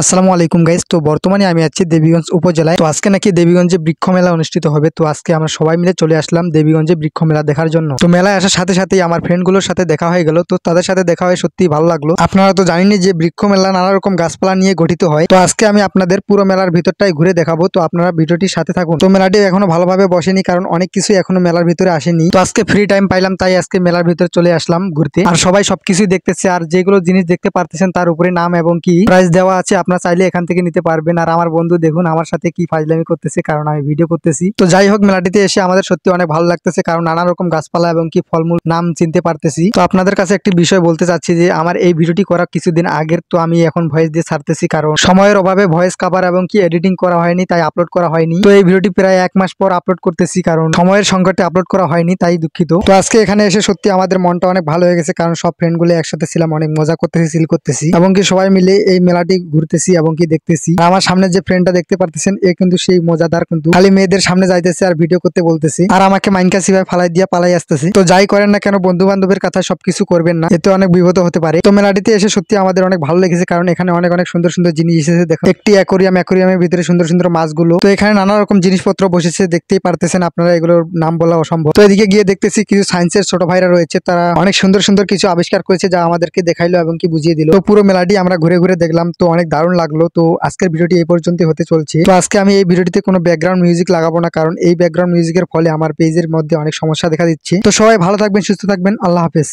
আসসালামু আলাইকুম গাইস। তো বর্তমানে আমি আছি দেবীগঞ্জ উপজেলায়। তো আজকে নাকি দেবীগঞ্জে বৃক্ষ মেলা অনুষ্ঠিত হবে। তো আজকে আমরা সবাই মিলে চলে আসলাম দেবীগঞ্জে বৃক্ষ মেলা দেখার জন্য। তো মেলায় আসার সাথে সাথেই আমার ফ্রেন্ডগুলোর সাথে দেখা হয়ে গেল। তো তাদের সাথে দেখা হয়ে সত্যি ভালো লাগলো। আপনারা তো জানেনই যে বৃক্ষ মেলা নানা রকম গাছপালা নিয়ে গঠিত হয়। তো আজকে আমি আপনাদের পুরো মেলার ভিতরটাই ঘুরে দেখাবো। তো আপনারা ভিডিওটির সাথে থাকুন। তো মেলাটি এখনো ভালোভাবে বসেনি, কারণ অনেক কিছু এখনো মেলার ভিতরে আসেনি। তো আজকে ফ্রি টাইম পাইলাম, তাই আজকে মেলার ভিতরে চলে আসলাম ঘুরতে। আর সবাই সবকিছুই দেখতেছে, আর যেগুলো জিনিস দেখতে পারতেছেন তার উপরে নাম এবং কি প্রাইস দেওয়া আছে। আপনারা চাইলে এখান থেকে নিতে পারবেন। আর আমার বন্ধু দেখুন আমার সাথে কি ফাজলামি করতেছে, কারণ আমি ভিডিও করতেছি। তো যাই হোক, মেলাটিতে এসে আমাদের সত্যি অনেক ভালো লাগতেছে, কারণ নানা রকম গাছপালা এবং কি ফলমূল নাম চিনতে পারতেছি। তো আপনাদের কাছে একটি বিষয় বলতে চাচ্ছি যে আমার এই ভিডিওটি করা কিছুদিন আগের, তো আমি এখন ভয়েস দিয়ে ছাড়তেছি, কারণ সময়ের অভাবে ভয়েস কভার এবং কি এডিটিং করা হয়নি, তাই আপলোড করা হয়নি। তো এই ভিডিওটি প্রায় 1 মাস পর আপলোড করতেছি, কারণ সময়ের সংকটে আপলোড করা হয়নি, তাই দুঃখিত। তো আজকে এখানে এসে সত্যি আমাদের মনটা অনেক ভালো হয়ে গেছে, কারণ সব ফ্রেন্ড গুলো একসাথে ছিলাম, অনেক মজা করতেছি, চিল করতেছি এবং কি সবাই মিলে এই মেলাটি ঘুরতেছি এবং কি দেখতেছি। আমার সামনে যে ফ্রেন্ডটা দেখতে পারতেছেন, এ কিন্তু সেই মজাদার, কিন্তু খালি মেয়েদের সামনে যাইতেছে আর ভিডিও করতে বলতেছে, আর আমাকে মাইনকাসি ভাই ফালাই দিয়া পালাই আসতেছে। তো যাই করেন না কেন, বন্ধু বান্ধবের কথা সবকিছু করবেন না, এতে অনেক বিপদ হতে পারে। তো মেলাটিতে এসে সত্যি আমাদের অনেক ভালো লেগেছে, কারণ এখানে অনেক অনেক সুন্দর সুন্দর জিনিস এসেছে। দেখো একটি অ্যাকোরিয়ামের ভিতরে সুন্দর সুন্দর মাছগুলো। তো এখানে নানা রকম জিনিসপত্র বসেছে, দেখতেই পারতেছেন আপনারা, এগুলোর নাম বলা অসম্ভব। তো এদিকে গিয়ে দেখতেছি কিছু সায়েন্সের ছোট ভাইরা রয়েছে, তারা অনেক সুন্দর সুন্দর কিছু আবিষ্কার করেছে, যা আমাদেরকে দেখাইলো এবং কি বুঝিয়ে দিল। তো পুরো মেলাটি আমরা ঘুরে ঘুরে দেখলাম, তো অনেক দারুণ লাগলো। তো আজকের ভিডিওটি এই পর্যন্তই হতে চলছে। তো আজকে আমি এই ভিডিওটিতে কোনো ব্যাকগ্রাউন্ড মিউজিক লাগাবো না, কারণ এই ব্যাকগ্রাউন্ড মিউজিকের ফলে আমার পেজের মধ্যে অনেক সমস্যা দেখা দিচ্ছে। তো সবাই ভালো থাকবেন, সুস্থ থাকবেন, আল্লাহ হাফেজ।